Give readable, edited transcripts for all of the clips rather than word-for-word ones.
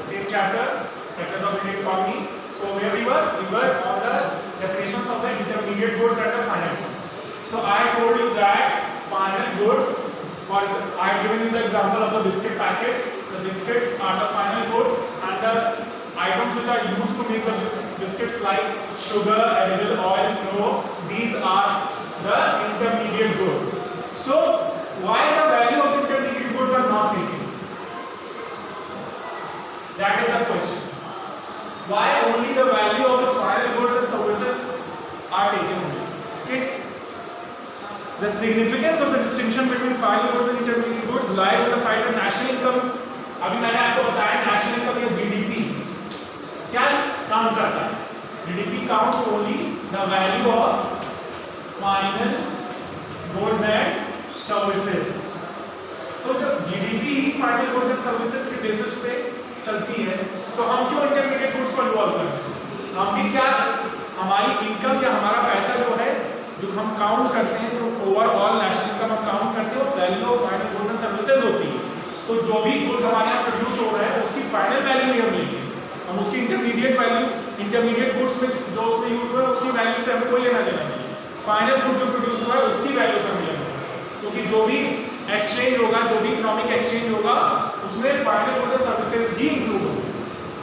the same chapter, sectors of Indian economy. So where we were on the definitions of the intermediate goods and the final goods. So I told you that final goods, I have given you the example of the biscuit packet. The biscuits are the final goods, and the items which are used to make the biscuits like sugar, edible oil, flour, these are the intermediate goods. So why the value of the intermediate goods are not taken? That is the question. Why only the value of the final goods and services are taken only? Okay. The significance of the distinction between final goods and intermediate goods lies in the fact that national income, अभी मैंने आपको बताया national income या GDP क्या count करता है? GDP counts only the value of final goods and services. So जब GDP he final goods and services के basis पे चलती है, तो हम क्यों इंटरमीडिएट गुड्स को इन्वॉल्व करें? हम भी क्या, हमारी इनकम या हमारा पैसा जो है, जो हम काउंट करते हैं, जो ओवरऑल नेशनल इनकम हम काउंट करते हैं, वो value of final goods and services होती है. तो जो भी गुड्स हमारे यहाँ प्रोड्यूस हो रहा है उसकी फाइनल वैल्यू ही हम लेंगे. हम उसकी इंटरमीडिएट वैल्यू, इंटरमीडिएट गुड्स में जो उसमें यूज हुआ है उसकी वैल्यू से हमें कोई लेना देना नहीं. फाइनल गुड जो प्रोड्यूस हुआ है उसकी वैल्यू से हम लेंगे, क्योंकि जो भी एक्सचेंज होगा, जो भी इकोनॉमिक एक्सचेंज होगा, उसमें final goods and services he include होंगे.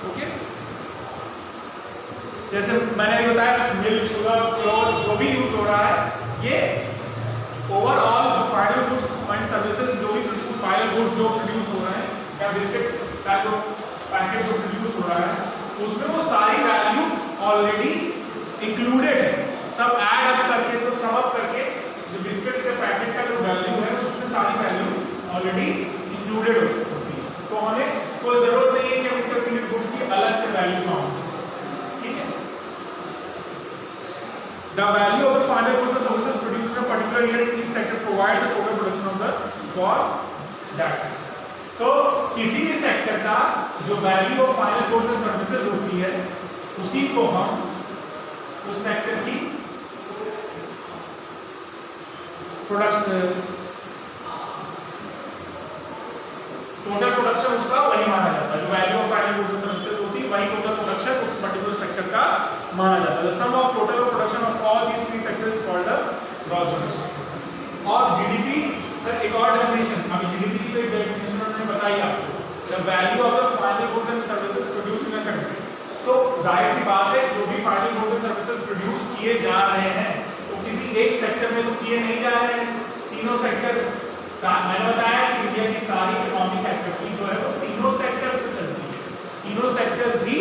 ओके, जैसे मैंने बताया मिल्क, शुगर, फ्लोर जो भी यूज हो रहा है, ये ओवरऑल जो फाइनल गुड्स एंड सर्विसेज जो भी फाइनल गुड्स जो प्रोड्यूस हो रहे हैं या बिस्किट का जो पैकेट जो प्रोड्यूस हो रहा है, उसमें वो सारी वैल्यू ऑलरेडी इंक्लूडेड है. सब ऐड अप करके, सब सम अप करके जो बिस्किट के पैकेट का जो वैल्यू है उसमें सारी वैल्यू ऑलरेडी इंक्लूडेड होती है. तो हमें कोई जरूरत नहीं है कि हम इंटरमीडिएट गुड्स की अलग से वैल्यू काउंट करें. ठीक है. The value of the final goods and services produced in a particular year in each sector provides the total production of the for that sector. तो किसी भी सेक्टर का जो value of final goods and services होती है, उसी को हम उस सेक्टर की प्रोडक्शन, टोटल प्रोडक्शन उसका वही माना जाता है. जो value of final goods and services होती है, वही टोटल प्रोडक्शन उस पर्टिकुलर सेक्टर का माना जाता है. The sum of total production of all these three sectors is called the gross production. और जीडीपी का एक और डेफिनेशन, अभी जीडीपी की तो एक डेफिनेशन उन्होंने बताई आपको, the value of the final goods and services produced in a country. तो जाहिर सी बात है, जो भी final goods and services produce किए जा रहे हैं, तो किसी एक सेक्टर में तो किए नहीं जा रहे हैं. तीनों सेक्टर्स, मैंने बताया कि इंडिया की सारी इकोनॉमिक एक्टिविटी जो है वो तीनों सेक्टर्स से चलती है. तीनों सेक्टर्स ही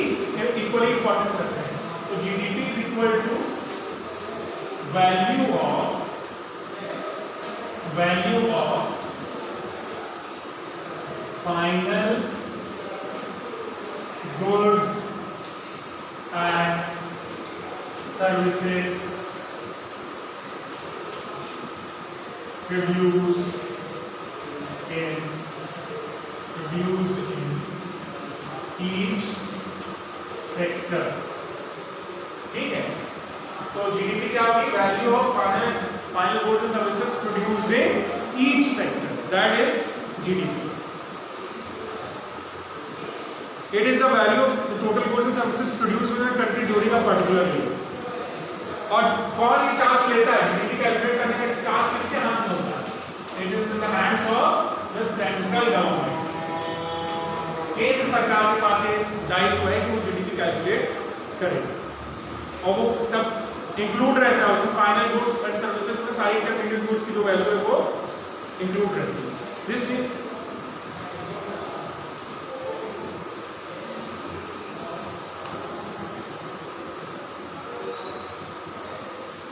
इक्वली इंपॉर्टेंस रखते हैं. तो GDP is equal to value of final goods and services produced in each sector. ठीक है. तो जीडीपी क्या होगी? Value of final goods and services produced in each sector, that is GDP. It is the value of total goods and services produced in a country during a particular year. और कौन ये task लेता है? GDP calculate करने का task किसके हाथ में होता है? It is in the hands of the central government. केंद्र सरकार के पास ये दायित्व है कि वो जीडीपी कैलकुलेट करे, और वो सब इंक्लूड रहता है उसमें. फाइनल गुड्स एंड सर्विसेज में सारी इंटरमीडिएट गुड्स की जो वैल्यू है वो इंक्लूड रहती है. दिस मीन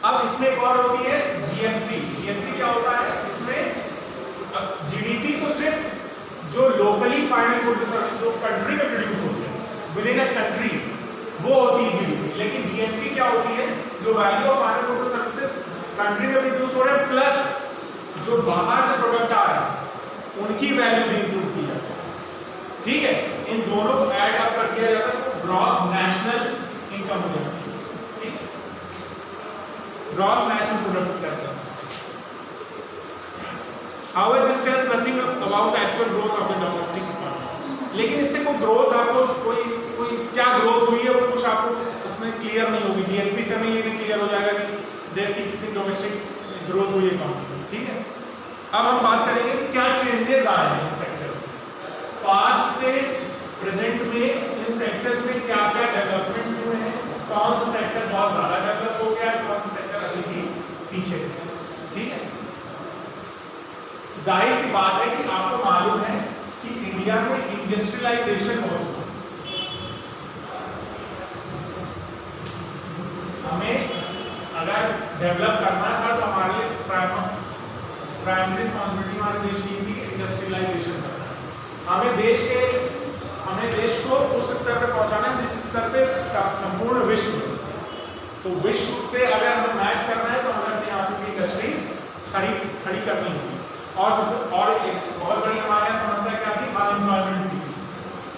अब इसमें एक और होती है जीएनपी. जीएनपी क्या होता है? इसमें जीडीपी तो सिर्फ जो locally final goods and services जो कंट्री में प्रोड्यूस होते हैं विद इन अ कंट्री, वो होती है जीडीपी. लेकिन जीएनपी क्या होती है? जो value of final goods and services country में प्रोड्यूस हो रहे हैं प्लस जो बाहर से प्रोडक्ट आ रहा है उनकी वैल्यू भी इंक्लूड की जाती है. ठीक है. इन दोनों को ऐड अप कर दिया जाता है तो ग्रॉस नेशनल इनकम हो जाती है. ग्रॉस नेशनल प्रोडक्ट कहते हैं. However, this tells nothing about the actual growth of the domestic economy. लेकिन इससे कोई ग्रोथ आपको कोई क्या ग्रोथ हुई है वो कुछ आपको उसमें क्लियर नहीं होगी। जीएनपी से हमें ये नहीं क्लियर हो जाएगा कि देश की कितनी डोमेस्टिक ग्रोथ हुई है इकोनॉमी, ठीक है। अब हम बात करेंगे कि क्या चेंजेस आए हैं इन सेक्टर्स में, पास्ट से प्रेजेंट में इन सेक्टर्स में क्या क्या डेवलपमेंट हुए हैं, कौन सा सेक्टर बहुत ज्यादा डेवलप हो गया है, कौन सा सेक्टर अभी भी पीछे, ठीक है। जाहिर सी बात है कि आपको मालूम है कि इंडिया में इंडस्ट्रियलाइजेशन हो रही है। हमें अगर डेवलप करना था तो हमारे लिए प्राइमरी रिस्पॉन्सिबिलिटी हमारे देश की थी इंडस्ट्रियलाइजेशन करना। हमें देश को उस स्तर पर पहुंचाना है जिस स्तर पे संपूर्ण विश्व, तो विश्व से अगर हमें मैच करना है तो हमें अपने यहाँ की इंडस्ट्रीज खड़ी करनी होगी। और एक बहुत बड़ी हमारे यहाँ समस्या क्या थी, अनएम्प्लॉयमेंट की थी।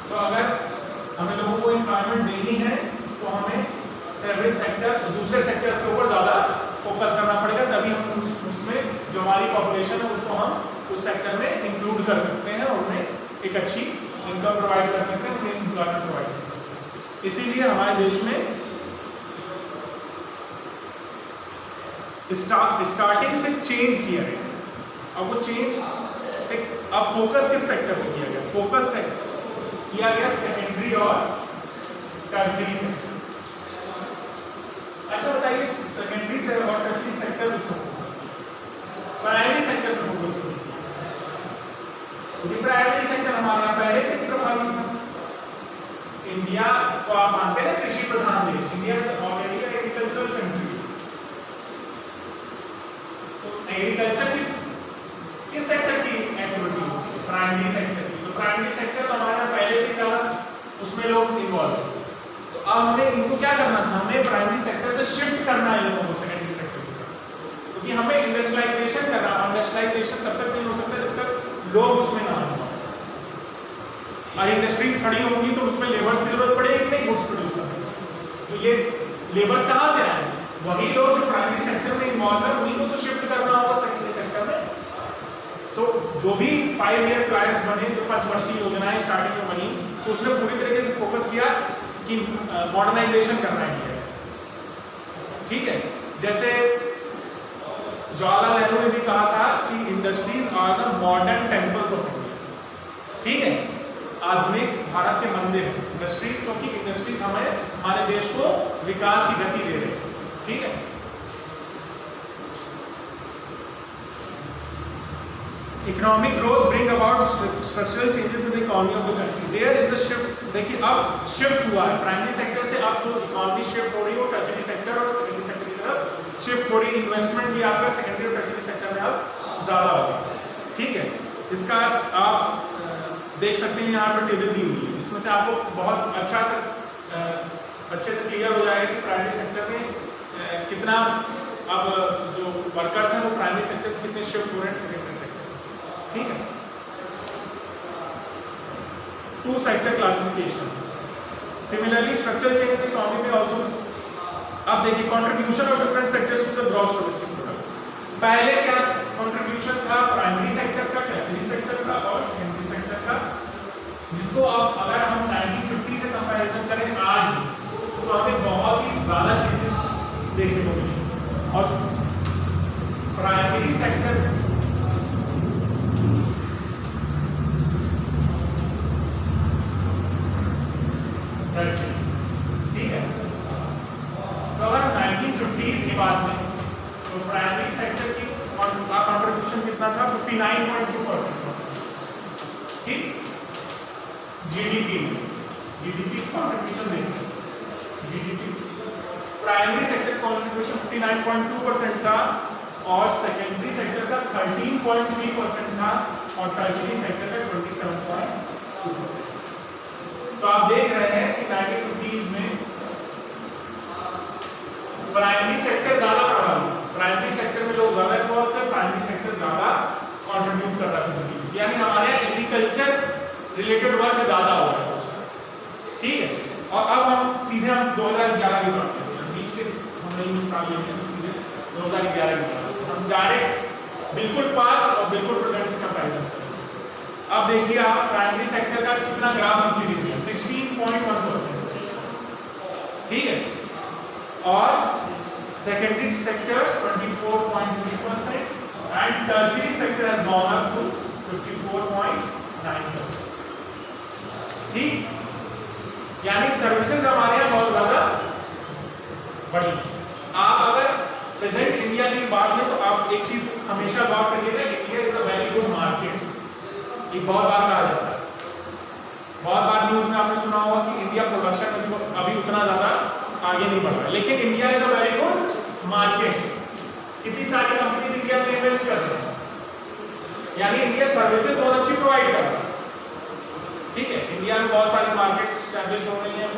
तो अगर हमें लोगों को एम्प्लॉयमेंट देनी है तो हमें सर्विस सेक्टर, दूसरे सेक्टर्स के ऊपर ज़्यादा फोकस करना पड़ेगा, तभी हम उसमें जो हमारी पॉपुलेशन है उसको हम उस सेक्टर में इंक्लूड कर सकते हैं और उन्हें एक अच्छी इनकम प्रोवाइड कर सकते हैं, उन्हें एम्प्लॉयमेंट प्रोवाइड कर सकते हैं। इसीलिए हमारे देश में स्टार्टिंग से चेंज किया गया। अब वो चेंज अब फोकस किस सेक्टर पे किया गया, फोकस किया गया सेकेंडरी और टर्शियरी सेक्टर। अच्छा बताइए, सेकेंडरी और टर्शियरी सेक्टर पे फोकस, प्राइमरी सेक्टर पे फोकस क्योंकि प्राइमरी सेक्टर हमारा पहले से प्रभावित था। इंडिया को आप मानते हैं ना कृषि प्रधान देश, India is already agricultural country. तो एग्रीकल्चर किस सेक्टर की एक्टिविटी होती है, प्राइमरी सेक्टर की। तो प्राइमरी सेक्टर तो हमारे यहाँ पहले से क्या उसमें लोग इन्वॉल्व थे। तो अब हमें इनको क्या करना था, हमें प्राइमरी सेक्टर से शिफ्ट करना है लोगों को सेकेंडरी सेक्टर की, क्योंकि हमें इंडस्ट्रियलाइजेशन करना। इंडस्ट्रियलाइजेशन तब तक नहीं हो सकता जब तक लोग उसमें ना आए। और इंडस्ट्रीज खड़ी होंगी तो उसमें लेबर्स की जरूरत पड़ेगी कि नहीं गुड्स प्रोड्यूस करने। तो ये लेबर्स कहाँ से आए, वही लोग जो प्राइमरी सेक्टर में इन्वॉल्व है उन्हीं को तो शिफ्ट करना होगा सेकेंडरी सेक्टर में। तो जो भी 5 ईयर प्लान्स बने, जो 5 वर्षीय योजनाएं स्टार्टिंग में बनी, तो उसमें पूरी तरीके से फोकस किया कि मॉडर्नाइजेशन करना है इंडिया, ठीक है। जैसे जवाहरलाल नेहरू ने भी कहा था कि industries are the modern temples of India, ठीक है। आधुनिक भारत के मंदिर इंडस्ट्रीज, क्योंकि इंडस्ट्रीज हमारे देश को विकास की गति दे रहे हैं, ठीक है। Economic growth bring about structural changes in the economy of the country. There is a shift. देखिए अब शिफ्ट हुआ है प्राइमरी सेक्टर से, अब तो इकोनॉमी शिफ्ट हो रही है टर्शियरी सेक्टर और सेकेंडरी सेक्टर की तरफ शिफ्ट हो रही है। इन्वेस्टमेंट भी आपका सेकेंडरी और टर्शियरी सेक्टर में अब ज़्यादा होगा, ठीक है। इसका आप देख सकते हैं, यहाँ पर टेबल दी हुई है, इसमें से आपको बहुत अच्छे से क्लियर हो जाएगा कि प्राइमरी सेक्टर में कितना अब जो वर्कर्स हैं वो प्राइमरी सेक्टर से कितने शिफ्ट हो रहे हैं सेकेंडरी सेक्टर, ठीक है। 2 sector classification. Similarly structural change in economy में आल्सो। अब देखिए contribution of different sectors to the gross domestic product. पहले क्या कंट्रीब्यूशन था, प्राइमरी सेक्टर का, टर्शियरी सेक्टर का और सेकेंडरी सेक्टर का, जिसको अब अगर हम 1950 से कंपैरिजन करें आज, तो हमें बहुत ही ज़्यादा चेंजेस देखने को मिले। और प्राइमरी सेक्टर ठीक है। तो अगर 1950s की बात में तो प्राइमरी सेक्टर की कंट्रीब्यूशन कितना था, 59.2%, ठीक। जीडीपी कंट्रीब्यूशन देखिए, जीडीपी प्राइमरी सेक्टर कंट्रीब्यूशन 59.2% था और सेकेंडरी सेक्टर का 13.3% था और टर्शियरी सेक्टर का 27.2%। तो आप देख रहे हैं कि 1950s में प्राइमरी सेक्टर ज्यादा प्रभावित, प्राइमरी सेक्टर में लोग ज्यादा इन्वॉल्व थे, प्राइमरी सेक्टर ज्यादा कंट्रीब्यूट कर रहा था जीडीपी, यानी हमारे यहाँ एग्रीकल्चर रिलेटेड वर्क ज्यादा हो रहा है, ठीक है। और अब हम सीधे 2011 की बात करते हैं, बीच के हमने यूज कर लेते हैं, सीधे 2011 की बात हम डायरेक्ट बिल्कुल पास और बिल्कुल प्रेजेंट से कंपैरिजन करेंगे। अब देखिए आप प्राइमरी सेक्टर का कितना ग्राफ नीचे गिर गया 16.1%, ठीक है। और secondary sector 24.3% and tertiary sector has gone up to 54.9%, ठीक। यानी सर्विसेज हमारे यहाँ बहुत ज्यादा बढ़ी। आप अगर प्रेजेंट इंडिया की बात लें तो आप एक चीज हमेशा गौर करिएगा, India is a very good market. ये बहुत बार कहा जाता है, बहुत बार न्यूज में आपने सुना होगा कि इंडिया प्रोडक्शन अभी उतना ज्यादा आगे नहीं बढ़ रहा है, लेकिन India is a very good market. कितनी सारी कंपनीज इंडिया में इन्वेस्ट कर रही हैं, यानी इंडिया सर्विसेज बहुत अच्छी प्रोवाइड कर रहा है, ठीक है। इंडिया में बहुत सारी मार्केट्स एस्टैब्लिश हो रही हैं,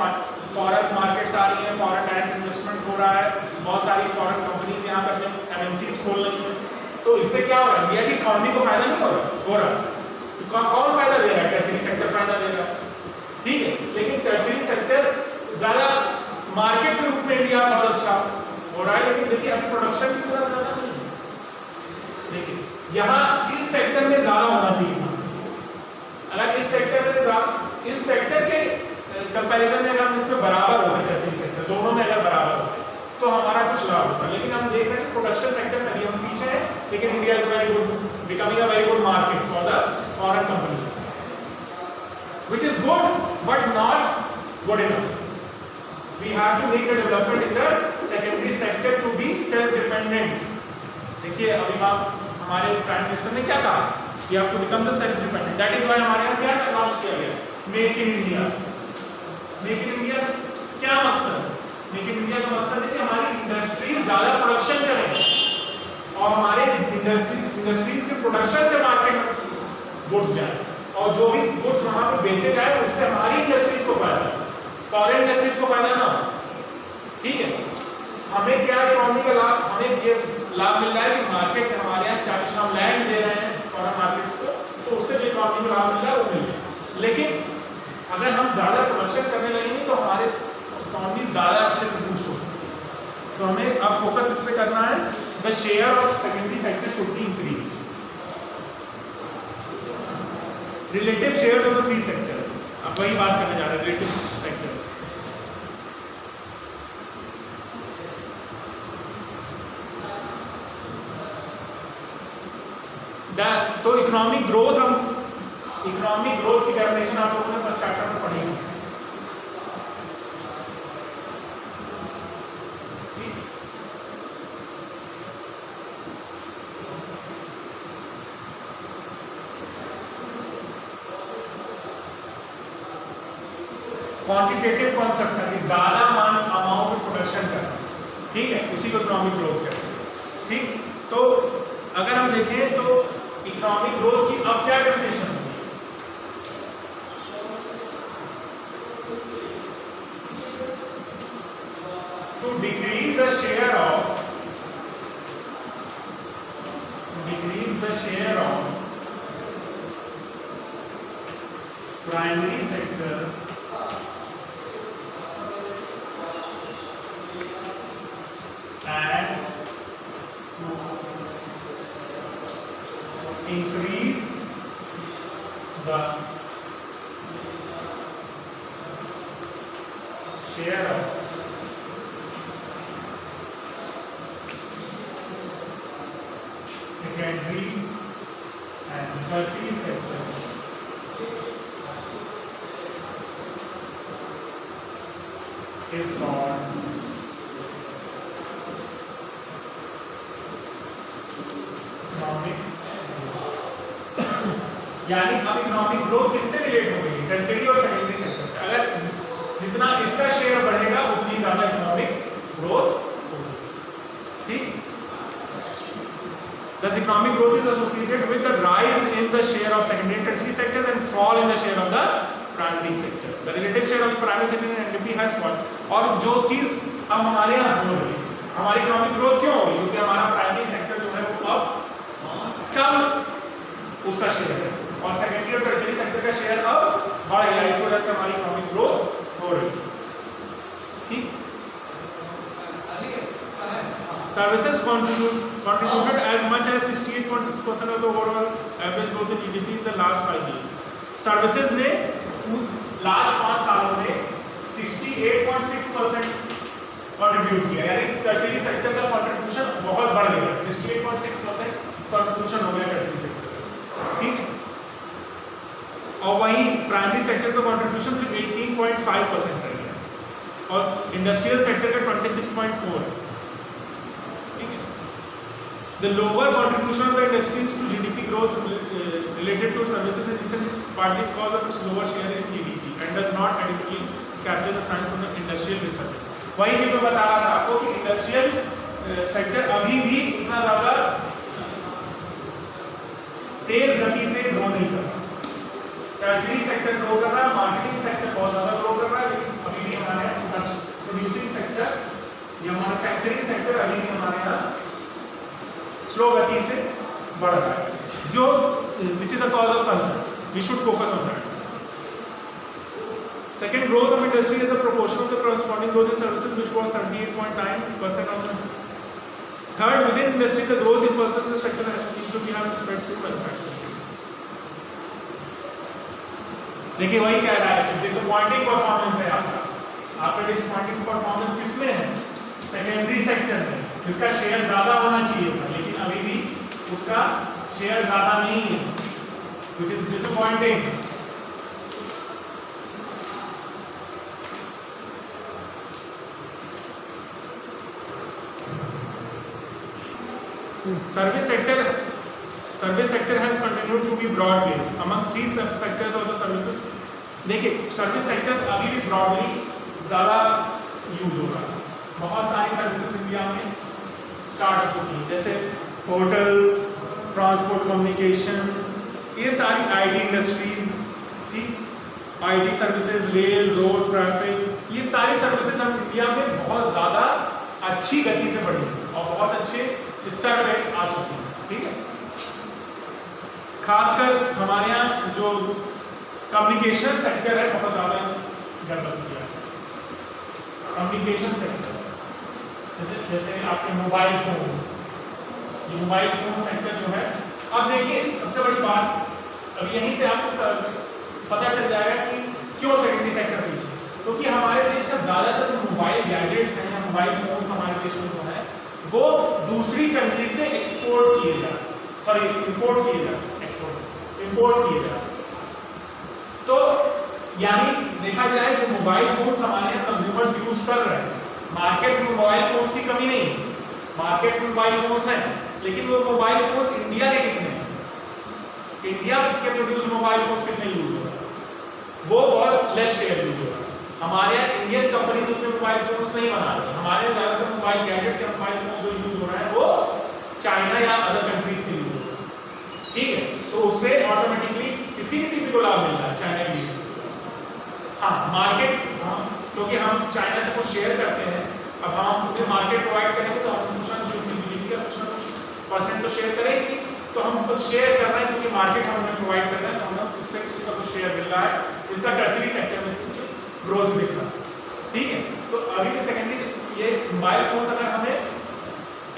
फॉरेन मार्केट्स आ रही हैं, फॉरेन डायरेक्ट इन्वेस्टमेंट हो रहा है, बहुत सारी फॉरेन कंपनीज यहाँ पे अपने एमएनसीज खोल रही हैं। तो इससे क्या हो रहा है, इंडिया की इकोनॉमी को फायदा नहीं हो रहा। तो कौन फायदा दे रहा है? टर्शियरी सेक्टर फायदा दे रहा है, ठीक है। लेकिन टर्शियरी सेक्टर ज्यादा मार्केट के रूप में इंडिया बहुत अच्छा हो रहा है, लेकिन देखिए अभी प्रोडक्शन की तरह ज्यादा नहीं है। देखिए यहाँ इस सेक्टर में ज्यादा होना चाहिए, अगर इस सेक्टर में इस सेक्टर के कंपैरिजन में अगर हम इसमें बराबर होते टर्शियरी सेक्टर, दोनों में अगर बराबर होते तो हमारा कुछ लाभ होता। लेकिन हम देख रहे हैं प्रोडक्शन सेक्टर में अभी हम पीछे हैं, लेकिन India is very good, becoming a very good market for the foreign companies, which is good but not good enough. We have to make the development in the secondary sector to be self dependent. देखिए अभी हमारे prime minister ने क्या कहा, we have to become the self dependent. That is why हमारे यहाँ क्या launch किया गया, make in India. Make in India क्या मकसद है? मेक इन इंडिया का मकसद है कि हमारी इंडस्ट्रीज ज्यादा प्रोडक्शन करें और हमारे इंडस्ट्रीज के प्रोडक्शन से मार्केट में गुड्स जाए, और जो भी गुड्स वहां पे बेचे जाए उससे हमारी इंडस्ट्रीज को फायदा, फॉरेन इंडस्ट्रीज को फायदा ना, ठीक है। हमें क्या इकोनॉमी का लाभ, हमें ये लाभ मिल रहा है कि मार्केट से हमारे यहाँ स्टैब्लिश हम लैंड दे रहे हैं फॉरेन मार्केट्स को, तो उससे जो इकोनॉमी का लाभ मिल रहा है वो मिल रहा है। लेकिन अगर हम ज्यादा प्रोडक्शन करने लगेंगे तो हमारे इकोनॉमी ज्यादा अच्छे से बूस्ट हो सकती है। तो हमें अब फोकस इस पे करना है, the share of secondary sector should be increased, relative share of the three sectors. अब वही बात करने जा रहे हैं, रिलेटिव सेक्टर्स। तो इकोनॉमिक ग्रोथ की डेफिनेशन आप लोगों ने फर्स्ट चैप्टर में पढ़ी है। क्वांटिटेटिव कॉन्सेप्ट था कि ज्यादा अमाउंट में प्रोडक्शन करना, ठीक है, उसी को इकोनॉमिक ग्रोथ कहते हैं, ठीक। तो अगर हम देखें तो इकोनॉमिक ग्रोथ की अब क्या डेफिनेशन है, to decrease the share of primary sector and increase the share of secondary and tertiary sector is called यानी अब इकोनॉमिक ग्रोथ किससे रिलेट हो गई, टर्शियरी और सेकेंडरी सेक्टर से। अगर जितना इसका शेयर बढ़ेगा उतनी ज्यादा इकोनॉमिक ग्रोथ होगी, ठीक। Thus economic growth is associated with the rise in the share of secondary and tertiary sectors and fall in the share of the primary sector. The relative share of the primary sector in NDP has fallen। और जो चीज अब हमारे यहाँ हो रही है, हमारी इकोनॉमिक ग्रोथ क्यों हो रही है, क्योंकि हमारा प्राइमरी सेक्टर जो है वो अब कम उसका शेयर है और सेकेंडरी और टर्शियरी सेक्टर का शेयर अब बढ़ गया, इस वजह से हमारी इकोनॉमिक ग्रोथ हो रही है, ठीक। Services contributed as much as 68.6% of the overall average growth in GDP in the last 5 years. Services ने लास्ट 5 सालों में 68.6% कंट्रीब्यूट किया, यानी टर्शियरी सेक्टर का कंट्रीब्यूशन बहुत बढ़ गया। 68.6% कंट्रीब्यूशन हो गया टर्शियरी सेक्टर, ठीक है। और वहीं प्राइमरी सेक्टर का कंट्रीब्यूशन सिर्फ 18.5% रह गया और इंडस्ट्रियल सेक्टर का 26.4 है, ठीक है। The lower contribution of the industries to GDP growth related to services is recently partly because of its lower share in GDP and does not adequately capture the science of the industrial research। वही चीज मैं बता रहा था आपको कि industrial sector अभी भी इतना ज्यादा तेज गति से ग्रो नहीं कर रहा। टर्शियरी सेक्टर ग्रो कर रहा है, मार्केटिंग सेक्टर बहुत ज्यादा ग्रो कर रहा है, लेकिन अभी भी हमारे प्रोड्यूसिंग सेक्टर या मैन्युफैक्चरिंग सेक्टर अभी भी हमारे यहाँ स्लो गति से बढ़ रहा है, जो which is a cause of concern. We should focus on that. Second, growth of industry is a proportion of the corresponding growth in services, which was 78.9% on the. Third, within industry, the growth in pulses in the sector has seemed to be having spread to manufacturing. देखिए वही कह रहा है कि disappointing performance है आपका disappointing performance किसमें है? सेकेंडरी सेक्टर में, जिसका शेयर ज्यादा होना चाहिए था, लेकिन अभी भी उसका शेयर ज्यादा नहीं है, which is disappointing. Service sector has continued to be broad based among 3 sectors of the services. देखिए सर्विस सेक्टर्स अभी भी ब्रॉडली ज़्यादा यूज हो रहा है। बहुत सारी सर्विसेज इंडिया में स्टार्ट हो चुकी हैं, जैसे होटल्स, ट्रांसपोर्ट कम्युनिकेशन, ये सारी आईटी इंडस्ट्रीज, ठीक, IT services, rail, road, traffic, ये सारी सर्विसेज हम इंडिया में बहुत ज़्यादा अच्छी गति से बढ़ी और बहुत अच्छे स्तर पे आ चुकी है, ठीक है। खासकर हमारे यहाँ जो कम्युनिकेशन सेक्टर है बहुत ज़्यादा डेवलप किया है। कम्युनिकेशन सेक्टर जैसे आपके मोबाइल फोन्स, ये मोबाइल फोन सेक्टर जो है, अब देखिए सबसे बड़ी बात, अब यहीं से आपको पता चल जाएगा कि क्यों सेकेंडरी सेक्टर पीछे, क्योंकि हमारे देश का ज़्यादातर जो मोबाइल गैजेट्स हैं या मोबाइल फोन्स हमारे देश में जो है वो दूसरी कंट्री से इम्पोर्ट किए जाए। तो यानी देखा जाए जो मोबाइल फोन्स हमारे यहाँ कंज्यूमर्स यूज कर रहे हैं, मार्केट्स में मोबाइल फोन्स की कमी नहीं है, मार्केट्स में मोबाइल फोन्स हैं, लेकिन वो मोबाइल फोन्स इंडिया के कितने हैं, इंडिया के प्रोड्यूस मोबाइल फोन्स कितने यूज हो रहे हैं, वो बहुत लेस शेयर यूज हो रहा है। हमारे यहाँ इंडियन कंपनीज उतने मोबाइल फोन्स नहीं बना रही, हमारे ज़्यादातर मोबाइल गैजेट्स या मोबाइल फोन जो यूज हो रहा है वो चाइना या अदर कंट्रीज के यूज हो रहा है, ठीक है। तो उससे ऑटोमेटिकली किसकी जीडीपी को लाभ मिल रहा है? चाइना की। हाँ, मार्केट, क्योंकि हम चाइना से कुछ शेयर करते हैं, अब हम उन्हें मार्केट प्रोवाइड करेंगे तो हम कुछ ना कुछ जीडीपी का कुछ ना कुछ परसेंट तो शेयर करेंगे, तो हम बस शेयर कर रहे हैं क्योंकि मार्केट हम उन्हें प्रोवाइड कर रहे हैं, तो हमें उससे उसका कुछ शेयर मिल रहा है, जिसका टर्शियरी सेक्टर में कुछ ग्रोथ दिख रहा है, ठीक है। तो अभी भी सेकेंडरी ये मोबाइल फोन्स अगर हमें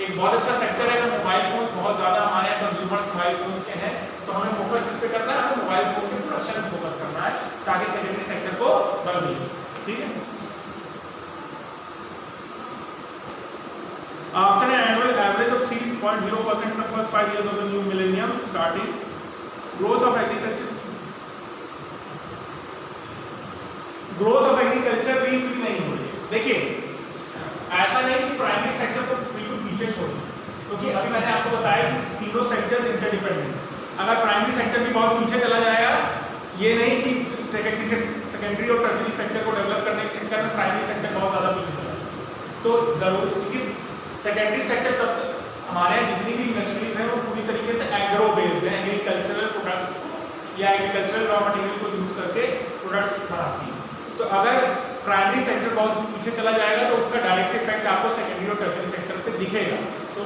एक बहुत अच्छा सेक्टर है, अगर मोबाइल फोन बहुत ज़्यादा हमारे यहाँ कंज्यूमर्स मोबाइल फोन्स के हैं, तो हमें फोकस किस पे करना है? हमें मोबाइल फोन के प्रोडक्शन पे फोकस करना है ताकि सेकेंडरी सेक्टर को बल मिले, ठीक है। After an annual average of 3.0% in the first 5 years of the new millennium, starting growth of agriculture भी इतनी नहीं हो रही है। देखिए ऐसा नहीं कि प्राइमरी सेक्टर को बिल्कुल पीछे छोड़िए, क्योंकि अभी मैंने आपको बताया कि तीनों सेक्टर्स इंटरडिपेंडेंट। अगर प्राइमरी सेक्टर भी बहुत पीछे चला जाएगा, ये नहीं कि सेकेंडरी और टर्शियरी सेक्टर को डेवलप करने के चक्कर में प्राइमरी सेक्टर बहुत ज़्यादा पीछे चला जाएगा, तो ज़रूर, क्योंकि सेकेंडरी सेक्टर तब तक हमारे यहाँ जितनी भी इंडस्ट्रीज हैं वो पूरी तरीके से एग्रो बेस्ड है, एग्रीकल्चरल प्रोडक्ट्स या एग्रीकल्चरल रॉ मटेरियल को यूज़ करके प्रोडक्ट्स बनाती है। तो अगर प्राइमरी सेक्टर बहुत पीछे चला जाएगा तो उसका डायरेक्ट इफेक्ट आपको सेकेंडरी और टर्शियरी सेक्टर पे दिखेगा। तो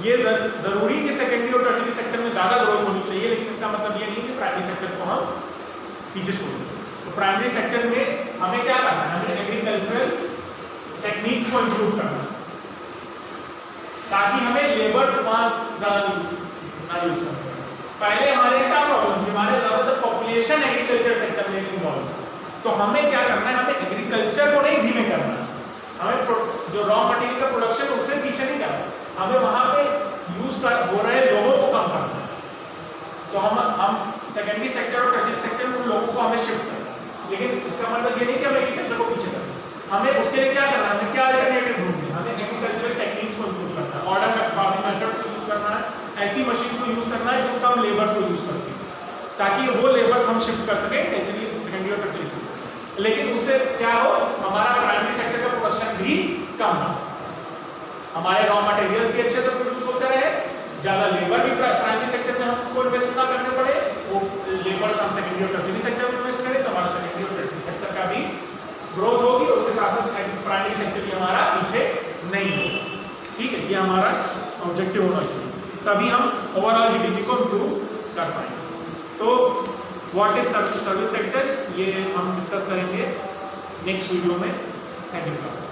ये ज़रूरी कि सेकेंडरी और टर्शियरी सेक्टर में ज़्यादा ग्रोथ होनी चाहिए, लेकिन इसका मतलब ये नहीं कि प्राइमरी सेक्टर को हम पीछे छोड़ दें। तो प्राइमरी सेक्टर में हमें क्या करना है? हमें एग्रीकल्चरल टेक्निक्स को इम्प्रूव करना है ताकि हमें लेबर वहाँ ज़्यादा ना यूज करना। पहले हमारे क्या प्रॉब्लम थी? हमारे ज़्यादातर पॉपुलेशन एग्रीकल्चर सेक्टर में इन्वॉल्व थी, तो हमें क्या करना है, हमें एग्रीकल्चर को नहीं धीमे करना है, हमें जो रॉ मटेरियल का प्रोडक्शन उससे पीछे नहीं करना, हमें वहां पे यूज हो रहे लोगों को कम करना है। तो हम सेकेंडरी सेक्टर और टर्शियरी सेक्टर में उन लोगों को हमें शिफ्ट करना है, लेकिन इसका मतलब ये नहीं कि हम एग्रीकल्चर को पीछे करना है। हमें उसके लिए क्या करना है, हमें क्या अल्टरनेटिव ढूंढनी है, हमें एग्रीकल्चरल टेक्निक्स को इंप्रूव करना है, मॉडर्न फार्मिंग मेथड्स को यूज करना है, ऐसी मशीन्स को यूज करना है जो कम लेबर्स को यूज करती है, ताकि वो लेबर्स हम शिफ्ट कर सकें टेरिटरी सेकेंडरी और टर्शियरी सेक्टर। लेकिन उससे क्या हो, हमारा प्राइमरी सेक्टर का प्रोडक्शन भी कम हो, हमारे रॉ मटेरियल्स भी अच्छे से प्रोड्यूस होते रहे, ज्यादा लेबर भी प्राइमरी सेक्टर में हमको इन्वेस्ट ना करने पड़े, वो लेबर्स हम सेकेंडरी और टर्शियरी सेक्टर में इन्वेस्ट करें तो हमारा सेकेंडरी और टर्शियरी सेक्टर का भी ग्रोथ होगी, उसके साथ साथ प्राइमरी सेक्टर भी हमारा पीछे नहीं होगा। ठीक है, ये हमारा ऑब्जेक्टिव होना चाहिए, तभी हम ओवरऑल जीडीपी को इम्प्रूव कर पाएंगे। तो व्हाट इज सर्विस सेक्टर, ये हम डिस्कस करेंगे नेक्स्ट वीडियो में। Thank you class.